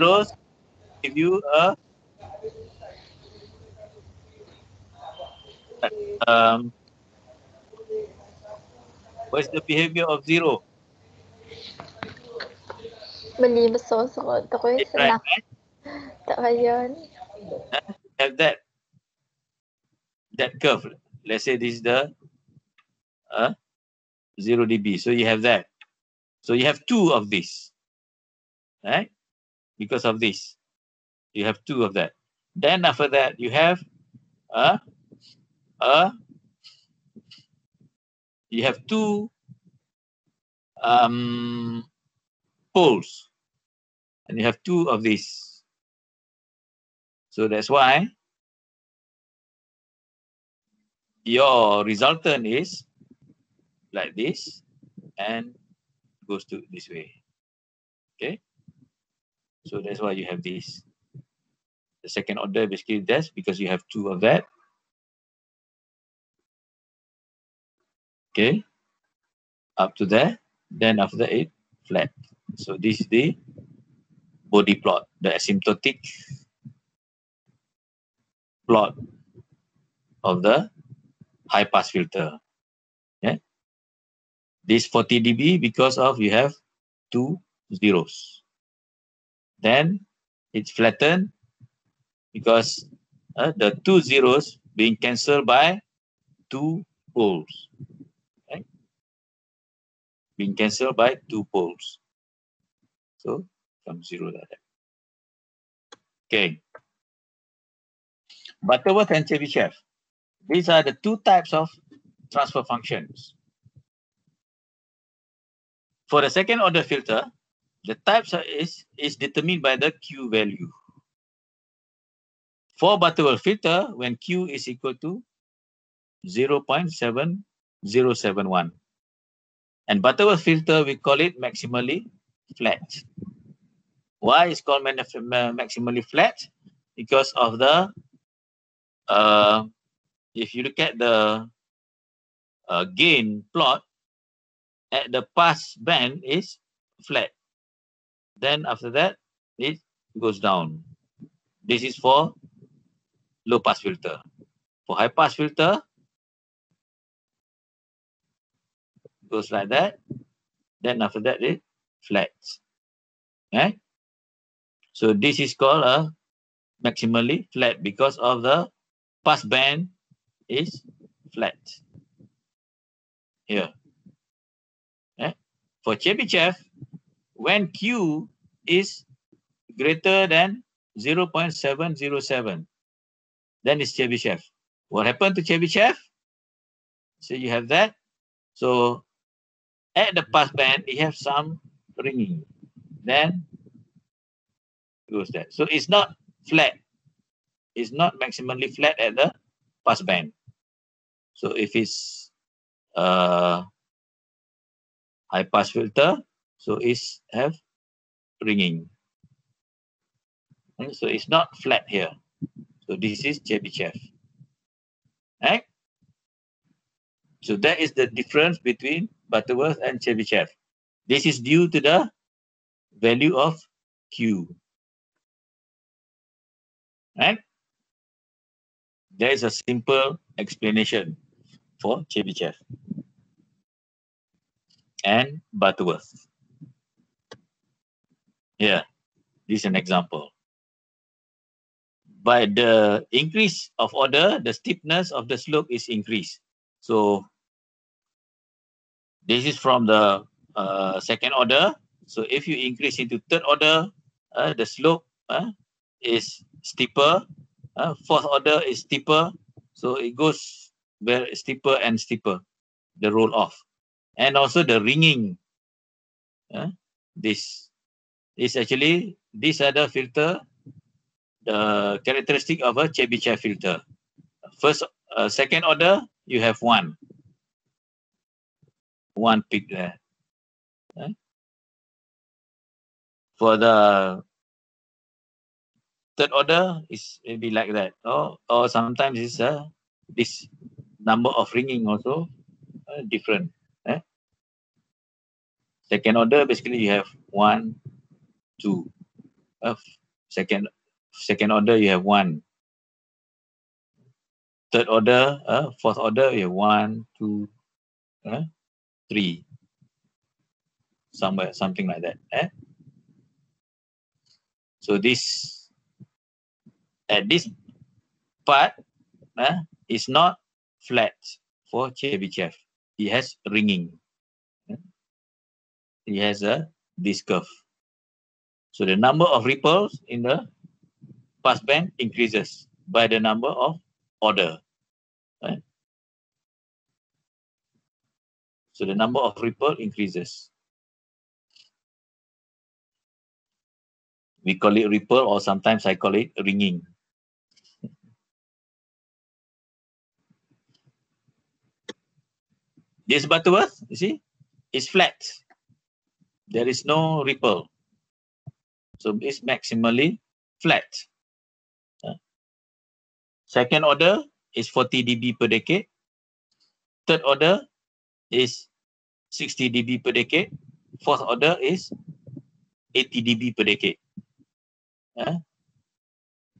zeros give you a what's the behavior of zero? Mali masosokot ako Right, right? Taka yun. Have that curve. Let's say this is the 0 dB. So you have that. So you have two of this, right? Because of this, you have two of that. Then after that, you have two poles, and you have two of these. So that's why your resultant is like this and goes to this way. Okay. So that's why you have this. The second order basically that's because you have two of that. Okay. Up to there. Then after that, it flat. So this is the body plot, the asymptotic plot of the high pass filter. Yeah. This 40 dB because of you have two zeros. Then it's flattened because the two zeros being cancelled by two poles. Right? Being cancelled by two poles. So from 0 like that. Okay. Butterworth and Chebyshev. These are the two types of transfer functions. For the second order filter, the types is determined by the Q value. For Butterworth filter, when Q is equal to 0.7071. And Butterworth filter, we call it maximally flat. Why is called maximally flat? Because of the if you look at the gain plot, at the pass band is flat. Then after that, it goes down. This is for low pass filter. For high pass filter, goes like that. Then after that, it flats. Right? So this is called a maximally flat because of the pass band is flat. Here. Right? For Chebyshev, when Q is greater than 0.707, then it's Chebyshev. What happened to Chebyshev? So you have that. So at the pass band, you have some ringing. Then goes that. So it's not flat. It's not maximally flat at the pass band. So if it's high pass filter, so it's have ringing. And so it's not flat here. So this is Chebyshev. Right? So that is the difference between Butterworth and Chebyshev. This is due to the value of Q. Right? There is a simple explanation for Chebyshev and Butterworth. Here, this is an example. By the increase of order, the steepness of the slope is increased. So this is from the second order. So if you increase into third order, the slope is steeper. Fourth order is steeper. So it goes very steeper and steeper, the roll off. And also the ringing. This is actually, these are the filter, the characteristic of a Chebyshev filter. First, second order, you have one peak there. For the third order, is maybe like that. Or sometimes it's this number of ringing also different. Second order, basically you have 1, 2. Second order, you have 1. Third order, fourth order, you have 1, 2, 3. Something like that. So this, at this part, is not flat for Chebyshev. It has ringing. It has this curve. So the number of ripples in the pass band increases by the number of order. So the number of ripple increases. We call it ripple, or sometimes I call it ringing. This Butterworth, you see, is flat. There is no ripple. So it's maximally flat. Second order is 40 dB per decade. Third order is 60 dB per decade. Fourth order is 80 dB per decade.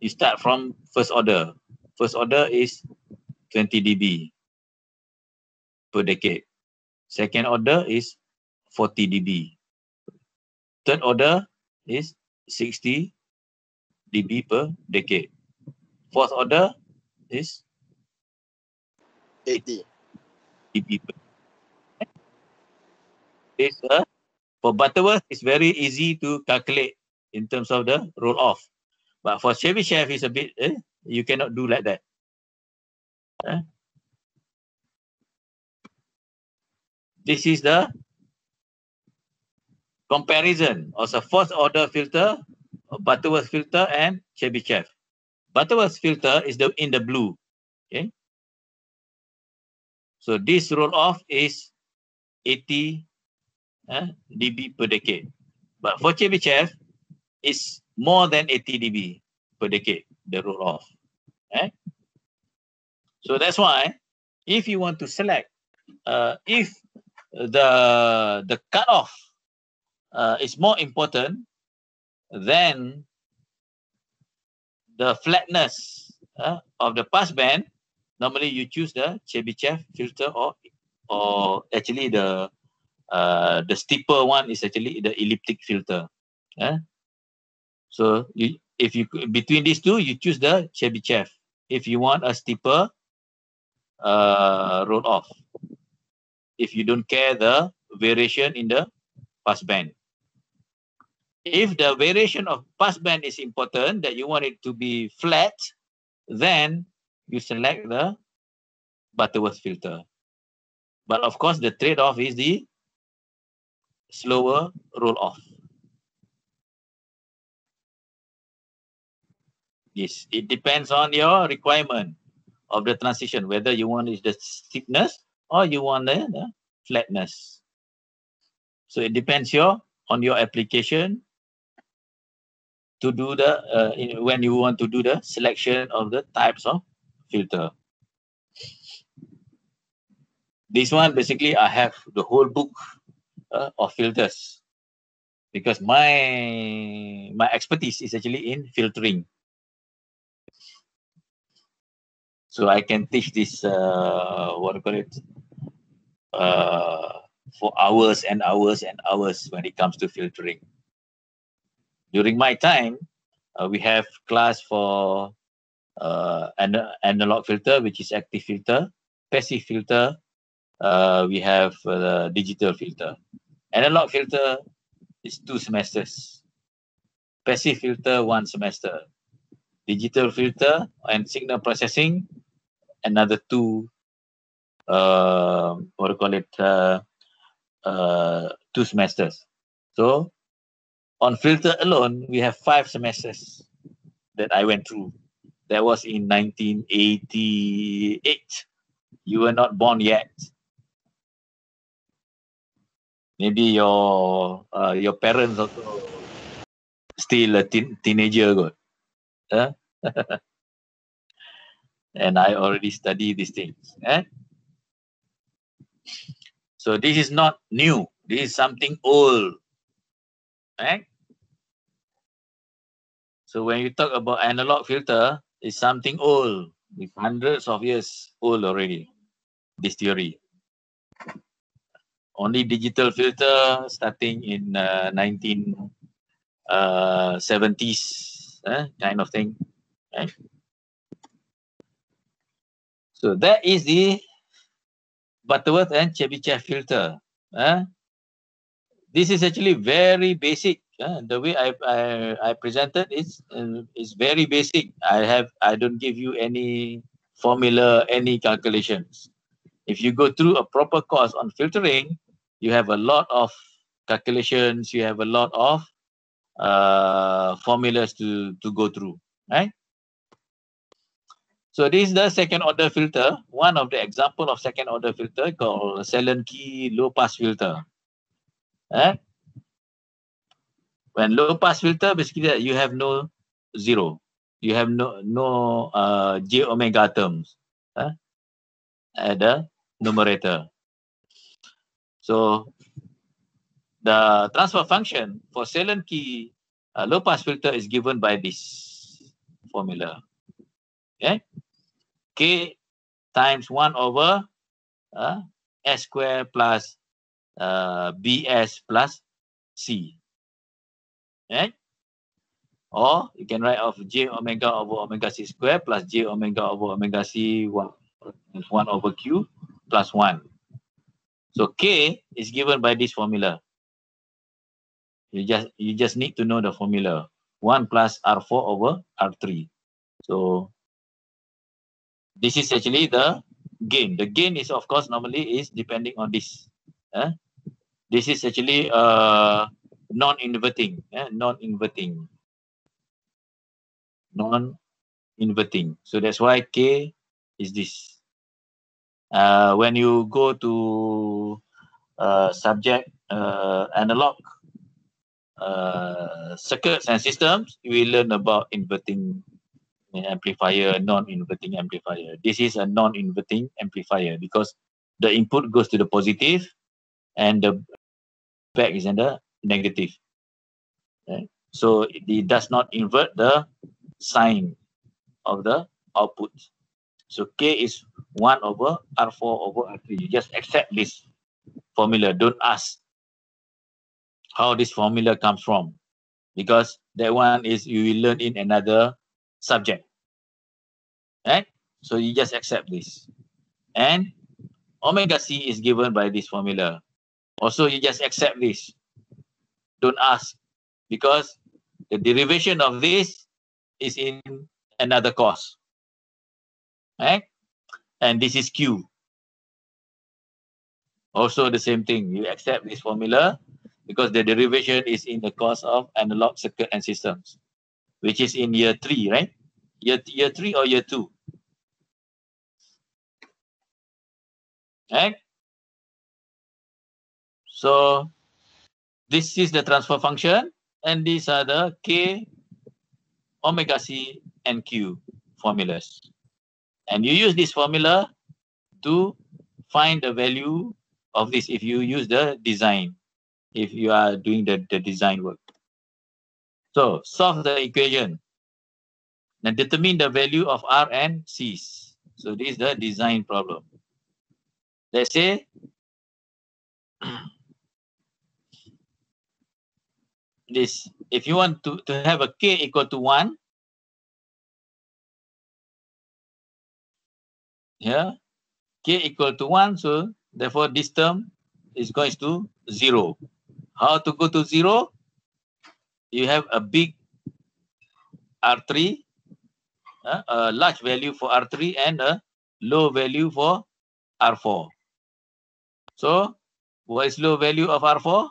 You start from first order. First order is 20 dB per decade. Second order is 40 dB. Third order is 60 dB per decade. Fourth order is 80. dB per decade. For Butterworth, it's very easy to calculate in terms of the roll off. But for Chebyshev, it's a bit, you cannot do like that. This is the comparison of the fourth order filter, Butterworth filter, and Chebyshev. Butterworth filter is in the blue. Okay. So this roll off is 80 dB per decade. But for Chebyshev, it's more than 80 dB per decade, the roll off. So that's why if you want to select, if the cutoff is more important than the flatness of the passband, normally you choose the Chebyshev filter, or actually the steeper one is actually the elliptic filter. So if you between these two, you choose the Chebyshev if you want a steeper roll off. If you don't care the variation in the passband. If the variation of passband is important, that you want it to be flat, then you select the Butterworth filter. But of course, the trade-off is the slower roll-off. Yes, it depends on your requirement of the transition, whether you want the steepness or you want the flatness. So it depends on your application to do the when you want to do the selection of the types of filter. This one basically I have the whole book of filters, because my expertise is actually in filtering. So I can teach this what do you call it for hours and hours and hours when it comes to filtering. During my time, we have class for analog filter, which is active filter, passive filter. We have digital filter. Analog filter is 2 semesters. Passive filter 1 semester. Digital filter and signal processing another 2 what do you call it 2 semesters. So on filter alone, we have 5 semesters that I went through. That was in 1988. You were not born yet. Maybe your parents also still a teenager, good. Huh? And I already study these things. So this is not new. This is something old. So when you talk about analog filter, it's something old, with hundreds of years old already, this theory. Only digital filter starting in 1970s, kind of thing. Right? So that is the Butterworth and Chebyshev filter. This is actually very basic. The way I presented is very basic. I don't give you any formula, any calculations. If you go through a proper course on filtering, you have a lot of calculations. You have a lot of formulas to go through, right? So this is the second order filter. One of the example of second order filter called Salon-Key low pass filter. When low pass filter, basically you have no zero. You have no j omega terms at the numerator. So the transfer function for Salon-Key low pass filter is given by this formula. K times 1 over S square plus BS plus C. Or you can write off J omega over omega C square plus J omega over omega C 1 over Q plus 1. So K is given by this formula. You just need to know the formula. 1 plus R4 over R3. So this is actually the gain. The gain is, of course, normally is depending on this. This is actually non-inverting. Non-inverting. Non-inverting. So that's why K is this. When you go to subject analog circuits and systems, you will learn about inverting amplifier, non-inverting amplifier. This is a non-inverting amplifier because the input goes to the positive and the back is in the negative. Right? So it does not invert the sign of the output. So K is 1 over R4 over R3. You just accept this formula. Don't ask how this formula comes from, because that one is you will learn in another subject. Right? So you just accept this. And omega C is given by this formula. Also, you just accept this. Don't ask, because the derivation of this is in another course. Right? And this is Q. Also the same thing. You accept this formula because the derivation is in the course of analog circuit and systems, which is in year 3, right? Year 3 or year 2? Right? So this is the transfer function, and these are the K, omega C, and Q formulas. And you use this formula to find the value of this if you use the design, if you are doing the design work. So solve the equation and determine the value of R and C's. So this is the design problem. Let's say this, if you want to have a K equal to 1, here, K equal to 1, so therefore this term is going to 0. How to go to 0? You have a big R3, a large value for R3 and a low value for R4. So what is low value of R4?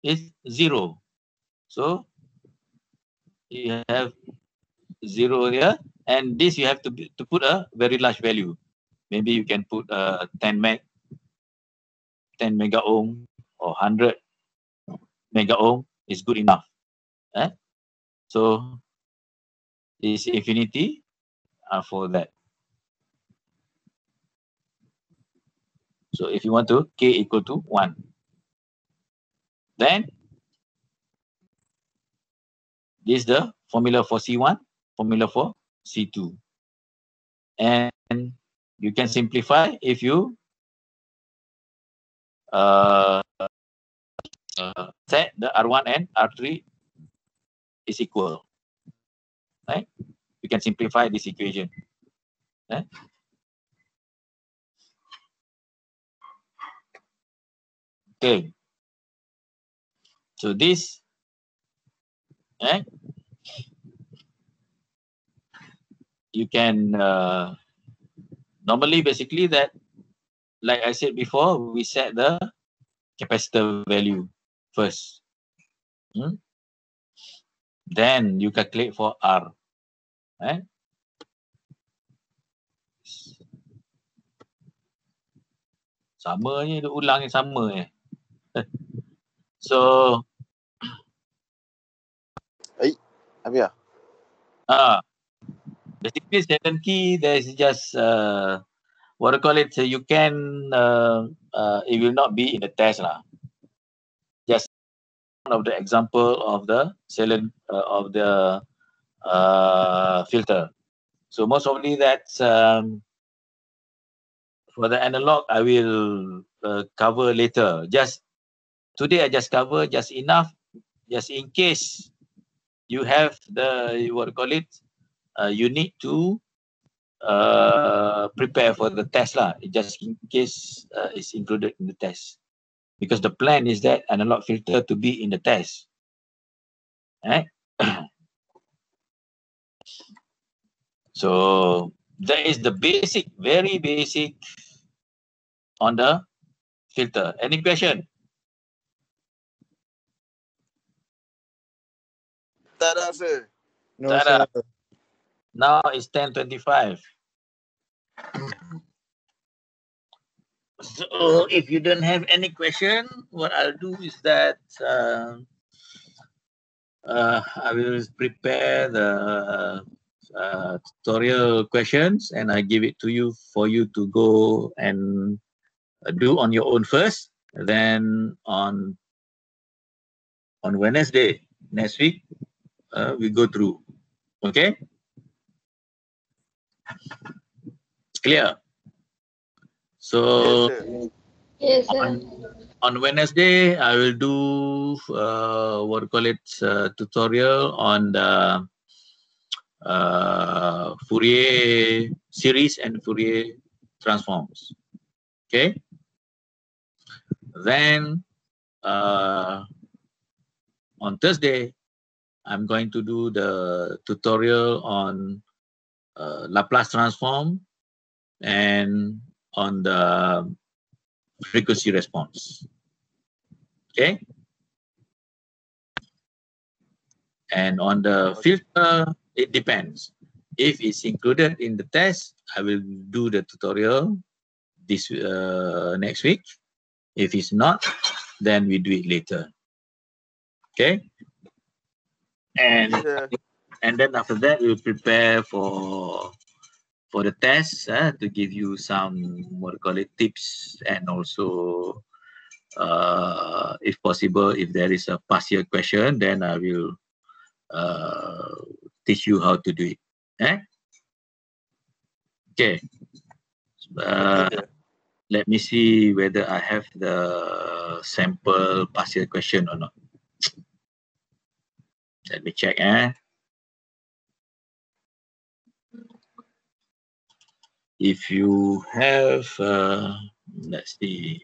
Is 0. So you have 0 here, and this you have to put a very large value. Maybe you can put 10 mega ohm or 100 mega ohm is good enough. So is infinity for that. So if you want to K equal to 1, then this is the formula for C1, formula for C2. And you can simplify if you set the R1 and R3 is equal. Right? You can simplify this equation. Right? Okay. So this, you can normally basically that, like I said before, we set the capacitor value first. Then you calculate for R. Right? Sama je, dia ulang yang sama je. So, Habis lah. basically 7 key, there's just what I call it, you can it will not be in the test lah. Just one of the example of the filter. So most probably that's for the analog I will cover later. Just today I just cover just enough, just in case you have the what I call it, you need to prepare for the test lah, just in case it's included in the test, because the plan is that analog filter to be in the test. Right? So that is the basic, very basic on the filter. Any question? Tak ada, sir. No, Tak sir. ada. Now it's 10:25. So if you don't have any question, what I'll do is that I will prepare the tutorial questions, and I give it to you for you to go and do on your own first. Then on Wednesday next week, we go through. Okay, clear. So Yes, sir. Yes, sir. on Wednesday, I will do what we call it tutorial on the Fourier series and Fourier transforms. Okay. Then on Thursday, I'm going to do the tutorial on Laplace transform and on the frequency response. Okay. And on the filter, it depends. If it's included in the test, I will do the tutorial this next week. If it's not, then we do it later. Okay. And Yeah. and then after that, we'll prepare for the test to give you some what we call it tips, and also if possible, if there is a partial question, then I will teach you how to do it. Okay. Let me see whether I have the sample partial question or not. Let me check. If you have, let's see.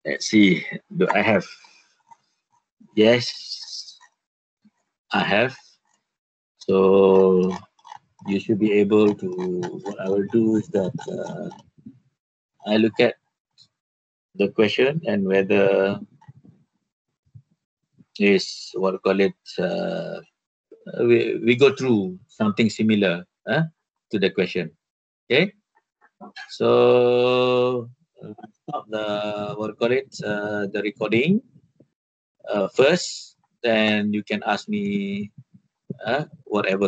Let's see. Do I have? Yes, I have. So you should be able to. What I will do is that I look at the question and whether is what we call it. We go through something similar to the question. Okay. So stop the what we call it the recording first. Then you can ask me whatever